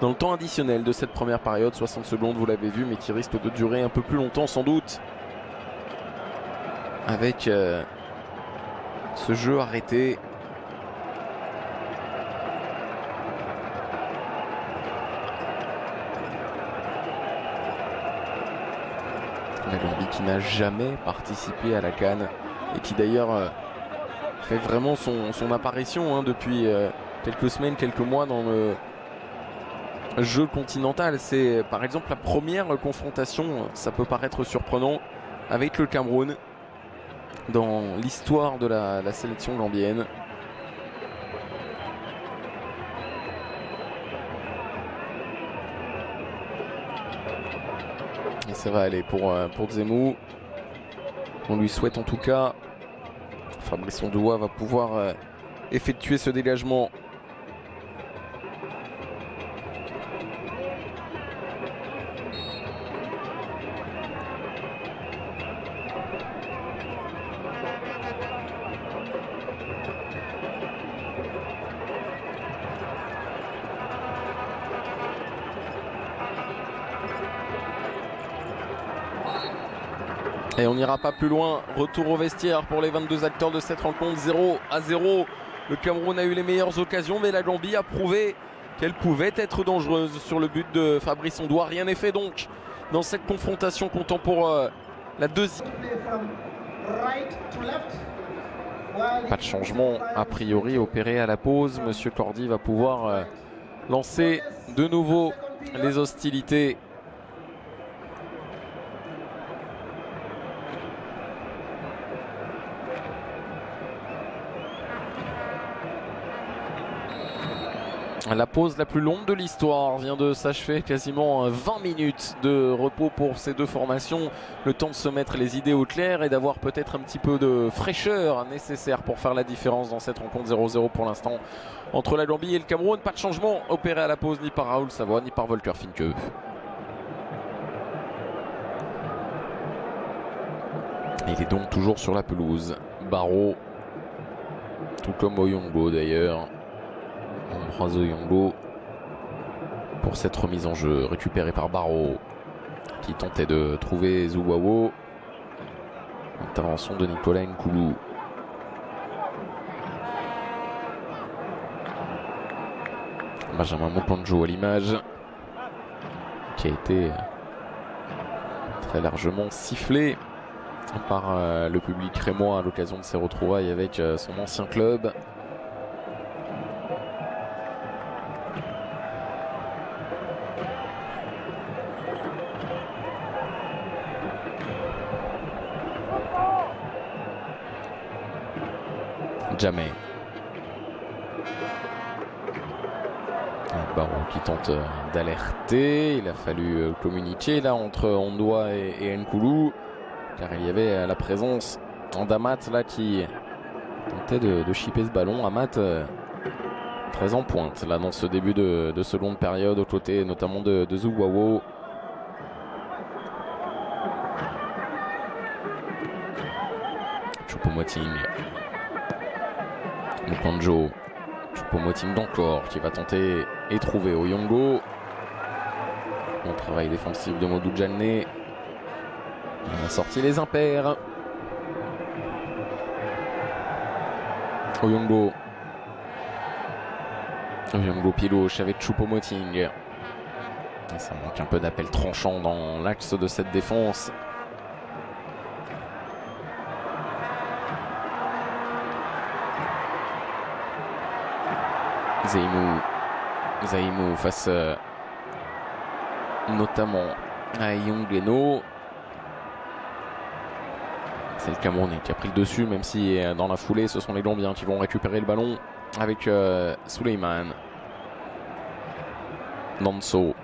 dans le temps additionnel de cette première période. 60 secondes, vous l'avez vu, mais qui risque de durer un peu plus longtemps sans doute, avec ce jeu arrêté. La Gambie qui n'a jamais participé à la CAN et qui d'ailleurs fait vraiment son apparition depuis quelques semaines, quelques mois dans le jeu continental. C'est par exemple la première confrontation, ça peut paraître surprenant, avec le Cameroun dans l'histoire de la sélection gambienne. Et ça va aller pour Dzemou. On lui souhaite en tout cas. Fabrice Ondoa va pouvoir effectuer ce dégagement. Et on n'ira pas plus loin. Retour au vestiaire pour les 22 acteurs de cette rencontre. 0-0. Le Cameroun a eu les meilleures occasions, mais la Gambie a prouvé qu'elle pouvait être dangereuse sur le but de Fabrice Ondoa. Rien n'est fait donc dans cette confrontation, comptant pour la deuxième. Pas de changement a priori opéré à la pause. Monsieur Cordy va pouvoir lancer de nouveau les hostilités. La pause la plus longue de l'histoire vient de s'achever, quasiment 20 minutes de repos pour ces deux formations. Le temps de se mettre les idées au clair et d'avoir peut-être un petit peu de fraîcheur nécessaire pour faire la différence dans cette rencontre. 0-0 pour l'instant entre la Gambie et le Cameroun. Pas de changement opéré à la pause ni par Raoul Savoie ni par Volker Finke. Il est donc toujours sur la pelouse. Barreau, tout comme Oyongo d'ailleurs. Ambroise Oyongo pour cette remise en jeu récupérée par Barreau qui tentait de trouver Zouwawo. Intervention de Nicolas Nkoulou. Benjamin Mopanjo à l'image, qui a été très largement sifflé par le public rémois à l'occasion de ses retrouvailles avec son ancien club. Jamais. Barreau qui tente d'alerter. Il a fallu communiquer là entre Ondoa et Nkoulou, car il y avait la présence d'Amat là qui tentait de chipper ce ballon. Amat très en pointe là dans ce début de seconde période, aux côtés notamment de Zouwawo. Choupo-Moting. Mopanjo. Choupo-Moting encore qui va tenter et trouver Oyongo. Bon travail défensif de Modou Djalné. On a sorti les impairs. Oyongo. Oyongo pied gauche avec Choupo-Moting. Ça manque un peu d'appel tranchant dans l'axe de cette défense. Zaïmou face notamment à Yongleno. C'est le Camerounais qui a pris le dessus, même si dans la foulée ce sont les Gambiens qui vont récupérer le ballon avec Souleymane. Nanso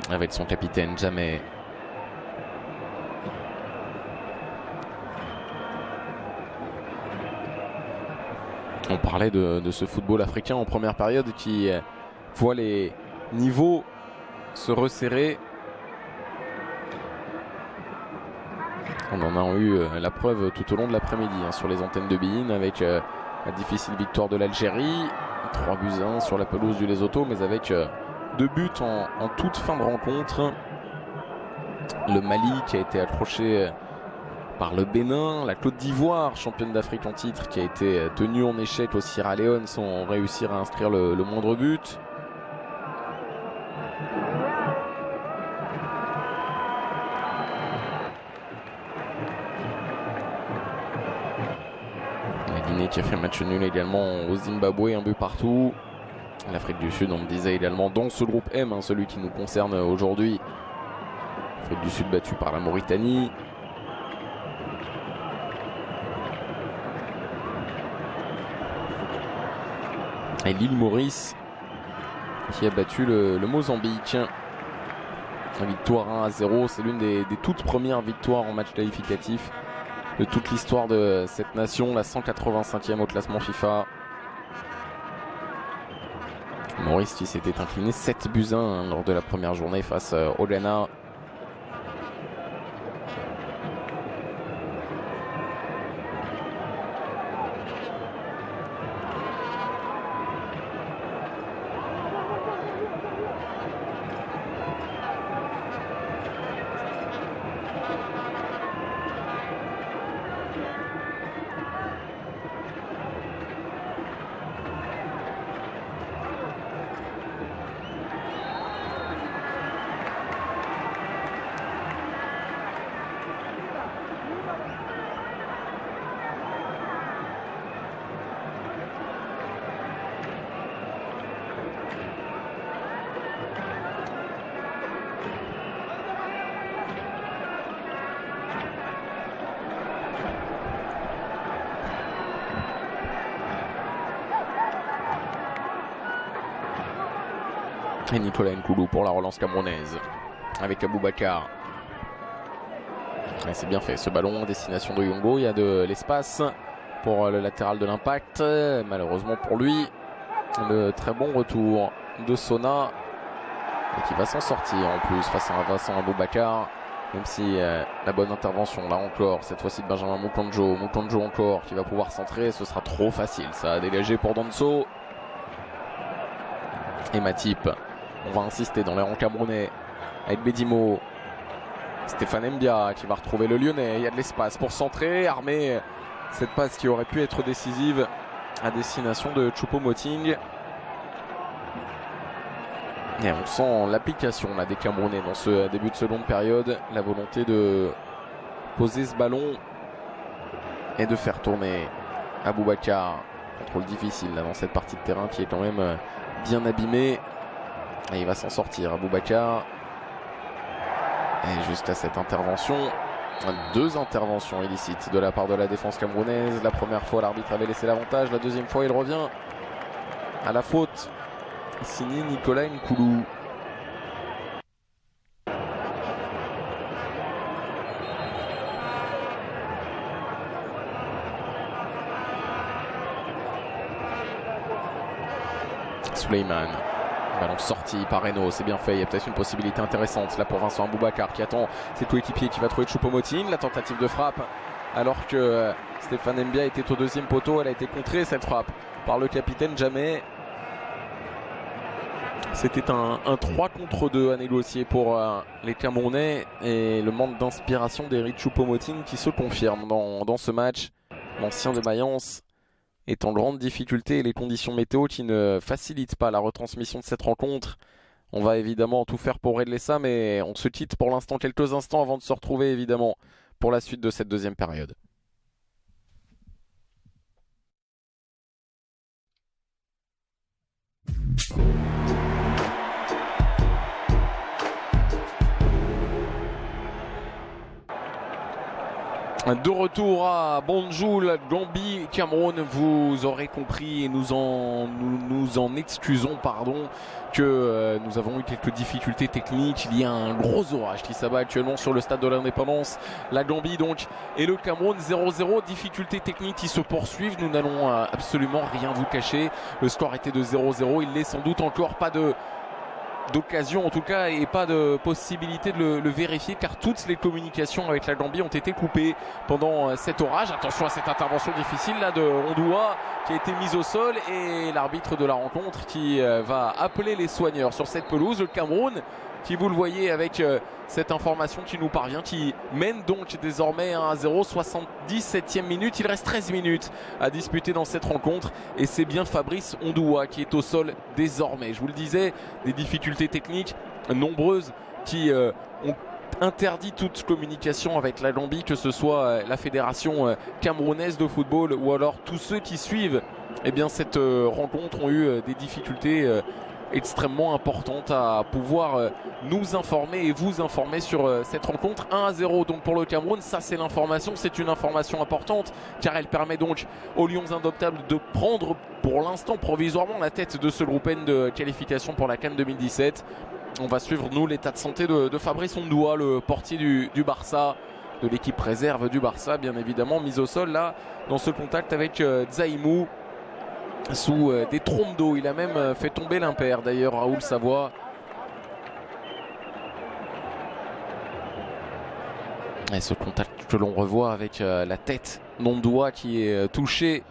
avec son capitaine Jamais. On parlait de ce football africain en première période qui voit les niveaux se resserrer. On en a eu la preuve tout au long de l'après-midi sur les antennes de beIN avec la difficile victoire de l'Algérie, 3-1 sur la pelouse du Lesotho, mais avec 2 buts en toute fin de rencontre. Le Mali qui a été accroché par le Bénin, la Côte d'Ivoire, championne d'Afrique en titre, qui a été tenue en échec au Sierra Leone sans réussir à inscrire le moindre but. La Guinée qui a fait match nul également au Zimbabwe, 1 but partout. L'Afrique du Sud, on me disait également dans ce groupe M, celui qui nous concerne aujourd'hui. L'Afrique du Sud battue par la Mauritanie. Et l'île Maurice qui a battu le Mozambique. Une victoire 1-0, c'est l'une des toutes premières victoires en match qualificatif de toute l'histoire de cette nation, la 185e au classement FIFA. Maurice qui s'était incliné 7-1 lors de la première journée face au Ghana. Et Nicolas Nkoulou pour la relance camerounaise avec Aboubakar. C'est bien fait ce ballon, destination de Yongo. Il y a de l'espace pour le latéral de l'Impact. Malheureusement pour lui, le très bon retour de Sona et qui va s'en sortir en plus face à Vincent Aboubakar. Même si la bonne intervention là encore, cette fois-ci de Benjamin Mukonjo encore qui va pouvoir centrer, ce sera trop facile. Ça a dégagé pour Danso. Et Matip. On va insister dans les rangs camerounais avec Bedimo. Stéphane Mbia qui va retrouver le Lyonnais. Il y a de l'espace pour centrer, armer cette passe qui aurait pu être décisive à destination de Choupo-Moting. Et on sent l'application là des Camerounais dans ce début de seconde période. La volonté de poser ce ballon et de faire tourner Aboubakar. Contrôle difficile là dans cette partie de terrain qui est quand même bien abîmée. Et il va s'en sortir, Aboubakar. Et jusqu'à cette intervention, 2 interventions illicites de la part de la défense camerounaise. La première fois, l'arbitre avait laissé l'avantage. La deuxième fois, il revient à la faute. Signé Nicolas Nkoulou. Souleymane. Ballon sorti par Reno, c'est bien fait, il y a peut-être une possibilité intéressante là pour Vincent Aboubakar qui attend ses coéquipiers, qui va trouver Choupo-Moting. La tentative de frappe alors que Stéphane Mbia était au deuxième poteau, elle a été contrée cette frappe par le capitaine Jamais. C'était un 3 contre 2 à négocier pour les Camerounais et le manque d'inspiration d'Eric Choupo-Moting qui se confirme dans ce match. L'ancien de Mayence est en grande difficulté et les conditions météo qui ne facilitent pas la retransmission de cette rencontre. On va évidemment tout faire pour régler ça, mais on se quitte pour l'instant quelques instants avant de se retrouver évidemment pour la suite de cette deuxième période. De retour à Banjul, Gambie, Cameroun, vous aurez compris et nous en excusons que nous avons eu quelques difficultés techniques. Il y a un gros orage qui s'abat actuellement sur le stade de l'Indépendance. La Gambie donc et le Cameroun 0-0, difficultés techniques qui se poursuivent. Nous n'allons absolument rien vous cacher. Le score était de 0-0, il n'est sans doute encore pas de d'occasion en tout cas et pas de possibilité de le vérifier car toutes les communications avec la Gambie ont été coupées pendant cet orage. Attention à cette intervention difficile là de Ondoa qui a été mise au sol et l'arbitre de la rencontre qui va appeler les soigneurs sur cette pelouse. Le Cameroun qui, vous le voyez avec cette information qui nous parvient, qui mène donc désormais 1-0, 77e minute. Il reste 13 minutes à disputer dans cette rencontre et c'est bien Fabrice Ondoa qui est au sol désormais. Je vous le disais, des difficultés techniques nombreuses qui ont interdit toute communication avec la Gambie, que ce soit la fédération camerounaise de football ou alors tous ceux qui suivent cette rencontre ont eu des difficultés extrêmement importante à pouvoir nous informer et vous informer sur cette rencontre. 1-0 donc pour le Cameroun, ça c'est l'information, c'est une information importante car elle permet donc aux Lions Indomptables de prendre pour l'instant provisoirement la tête de ce groupe N de qualification pour la CAN 2017. On va suivre nous l'état de santé de Fabrice Ondoa, le portier du Barça, de l'équipe réserve du Barça bien évidemment, mis au sol là dans ce contact avec Zaïmou sous des trompes d'eau. Il a même fait tomber l'impair d'ailleurs, Raoul Savoie. Et ce contact que l'on revoit avec la tête d'Ondoa qui est touchée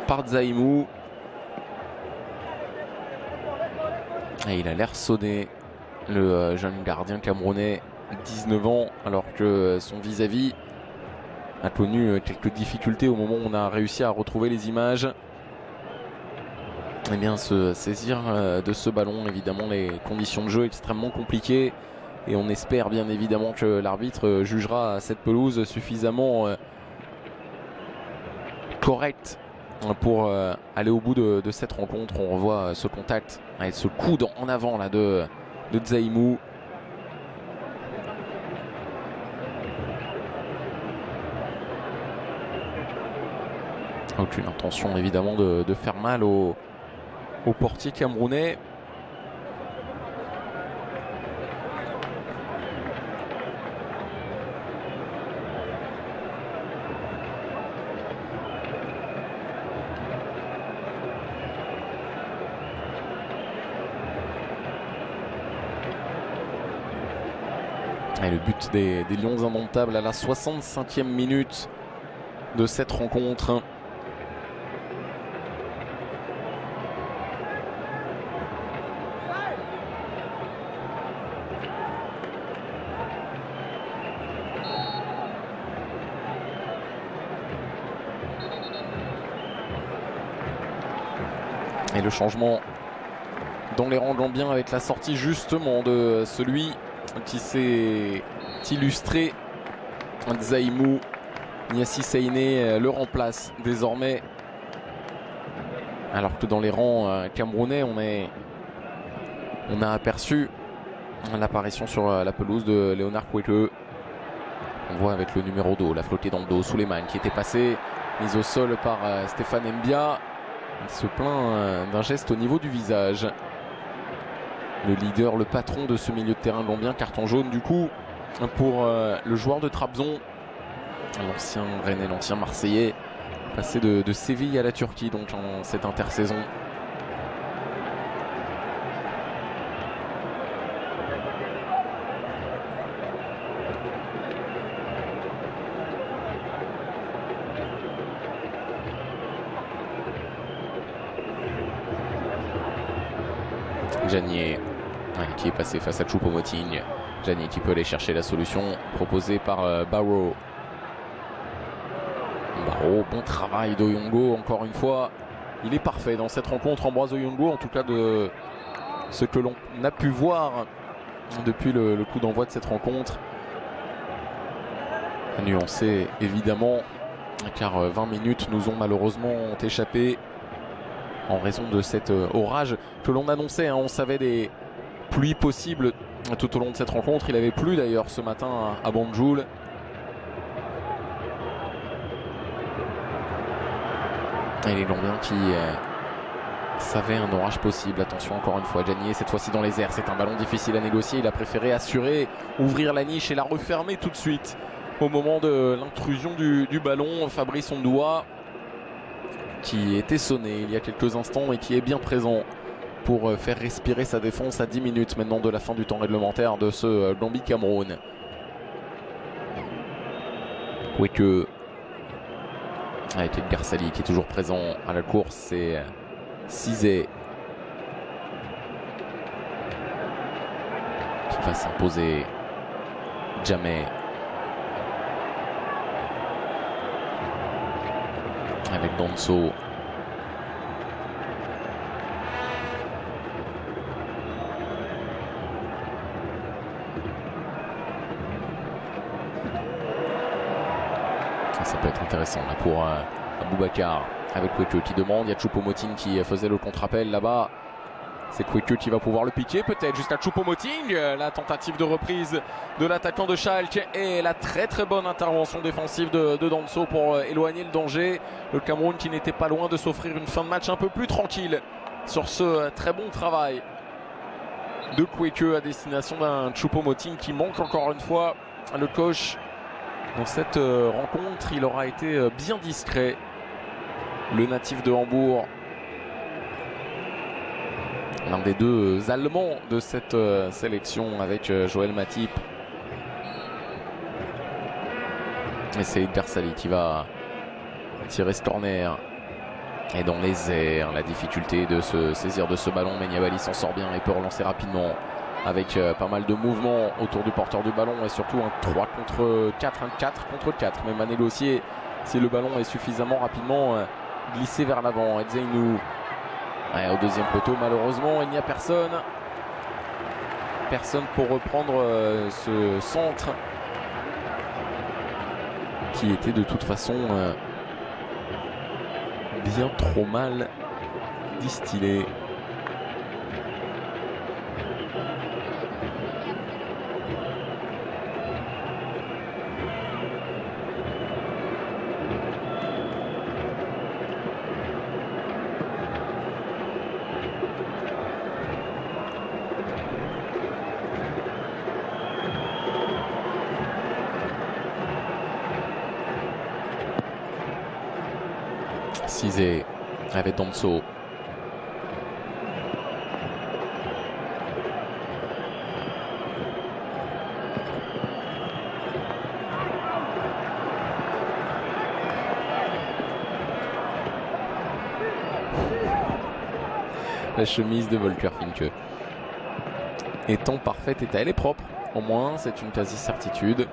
par Zaïmou. Et il a l'air sonné, le jeune gardien camerounais, 19 ans, alors que son vis-à-vis a connu quelques difficultés au moment où on a réussi à retrouver les images. Se saisir de ce ballon, évidemment les conditions de jeu extrêmement compliquées et on espère bien évidemment que l'arbitre jugera cette pelouse suffisamment correcte pour aller au bout de cette rencontre. On revoit ce contact avec ce coude en avant là de Zaïmou. Aucune intention évidemment de faire mal au portier camerounais. Et le but des Lions Indomptables à la 65e minute de cette rencontre. Et le changement dans les rangs gambiens avec la sortie justement de celui qui s'est illustré, Zaïmou. Niassi Sainé le remplace désormais. Alors que dans les rangs camerounais, on a aperçu l'apparition sur la pelouse de Léonard Kweke. On voit avec le numéro 2, la flottée dans le dos, Souleymane qui était passé, mise au sol par Stéphane Mbia. Il se plaint d'un geste au niveau du visage. Le leader, le patron de ce milieu de terrain gambien, carton jaune du coup pour le joueur de Trabzon, l'ancien Rennais, l'ancien Marseillais, passé de Séville à la Turquie donc en cette intersaison. Janier qui est passé face à Choupo-Moting. Janier qui peut aller chercher la solution proposée par Barrow. Bon travail d'Oyongo encore une fois. Il est parfait dans cette rencontre, Ambroise Oyoungo, en tout cas de ce que l'on a pu voir depuis le coup d'envoi de cette rencontre. Nuancé évidemment car 20 minutes nous ont malheureusement échappé en raison de cet orage que l'on annonçait. On savait des pluies possibles tout au long de cette rencontre. Il avait plu d'ailleurs ce matin à Banjul. Et les Gambiens qui savaient un orage possible. Attention encore une fois, Janier cette fois-ci dans les airs. C'est un ballon difficile à négocier. Il a préféré assurer, ouvrir la niche et la refermer tout de suite au moment de l'intrusion du ballon. Fabrice Ondoa qui était sonné il y a quelques instants et qui est bien présent pour faire respirer sa défense à 10 minutes maintenant de la fin du temps réglementaire de ce Gambie-Cameroun. Kweke avec Edgar Sali qui est toujours présent à la course, c'est Cizé qui va s'imposer. Jamais avec Danso. Ça peut être intéressant là pour Aboubakar avec Kweke qui demande. Il y a Choupo-Moting qui faisait le contre-appel là-bas. C'est Kweke qui va pouvoir le piquer peut-être juste à Choupo-Moting. La tentative de reprise de l'attaquant de Schalke et la très très bonne intervention défensive de Danso pour éloigner le danger. Le Cameroun qui n'était pas loin de s'offrir une fin de match un peu plus tranquille sur ce très bon travail de Kweke à destination d'un Choupo-Moting qui manque encore une fois le coach. Dans cette rencontre, il aura été bien discret. Le natif de Hambourg, l'un des deux Allemands de cette sélection avec Joël Matip. Et c'est Edgar Sali qui va tirer ce corner. Et dans les airs, la difficulté de se saisir de ce ballon. Mais Niabali s'en sort bien et peut relancer rapidement avec pas mal de mouvements autour du porteur du ballon et surtout un 3 contre 4, un 4 contre 4. Même à négocier si le ballon est suffisamment rapidement glissé vers l'avant. Edzeinou au deuxième poteau, malheureusement il n'y a personne. Personne pour reprendre ce centre qui était de toute façon bien trop mal distillé. Cizé avec Danso. La chemise de Volker Finke étant parfaite état, elle est propre, au moins c'est une quasi-certitude.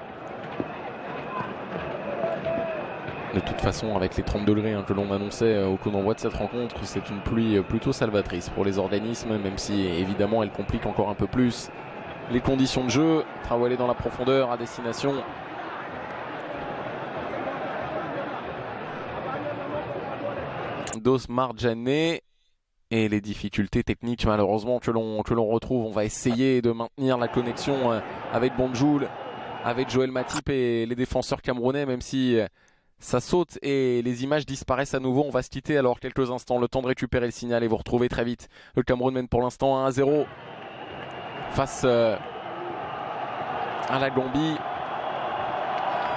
De toute façon, avec les 30 degrés que l'on annonçait au coup d'envoi de cette rencontre, c'est une pluie plutôt salvatrice pour les organismes, même si évidemment elle complique encore un peu plus les conditions de jeu. Traoré dans la profondeur à destination d'Osmar Djané. Et les difficultés techniques malheureusement que l'on retrouve. On va essayer de maintenir la connexion avec Bonjoul, avec Joël Matip et les défenseurs camerounais, même si ça saute et les images disparaissent à nouveau. On va se quitter alors quelques instants, le temps de récupérer le signal et vous retrouver très vite. Le Cameroun mène pour l'instant 1-0 face à la Gambie.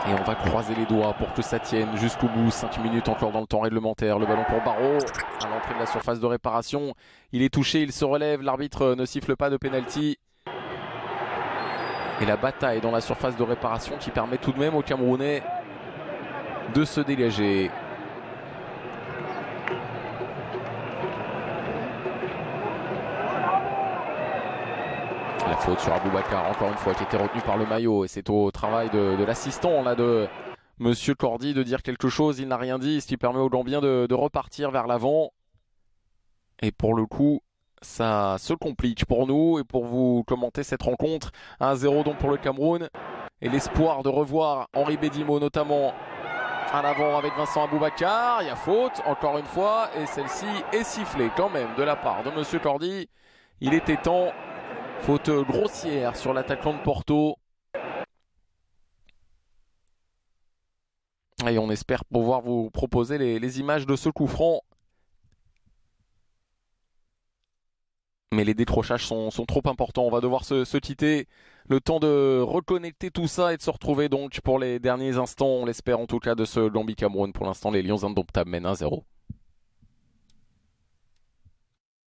Et on va croiser les doigts pour que ça tienne jusqu'au bout. 5 minutes encore dans le temps réglementaire. Le ballon pour Barreau à l'entrée de la surface de réparation. Il est touché, il se relève. L'arbitre ne siffle pas de pénalty. Et la bataille dans la surface de réparation qui permet tout de même aux Camerounais de se dégager. La faute sur Aboubakar, encore une fois, qui était retenu par le maillot. Et c'est au travail de l'assistant là, de Monsieur Cordy de dire quelque chose. Il n'a rien dit, ce qui permet aux Gambiens de repartir vers l'avant. Et pour le coup, ça se complique pour nous et pour vous commenter cette rencontre. 1-0 donc pour le Cameroun. Et l'espoir de revoir Henri Bédimo notamment à l'avant avec Vincent Aboubakar. Il y a faute, encore une fois. Et celle-ci est sifflée quand même de la part de Monsieur Cordy. Il était temps. Faute grossière sur l'attaquant de Porto. Et on espère pouvoir vous proposer les images de ce coup franc. Mais les décrochages sont trop importants. On va devoir se quitter. Le temps de reconnecter tout ça et de se retrouver donc pour les derniers instants, on l'espère en tout cas, de ce Gambie-Cameroun. Pour l'instant, les Lions indomptables mènent 1-0.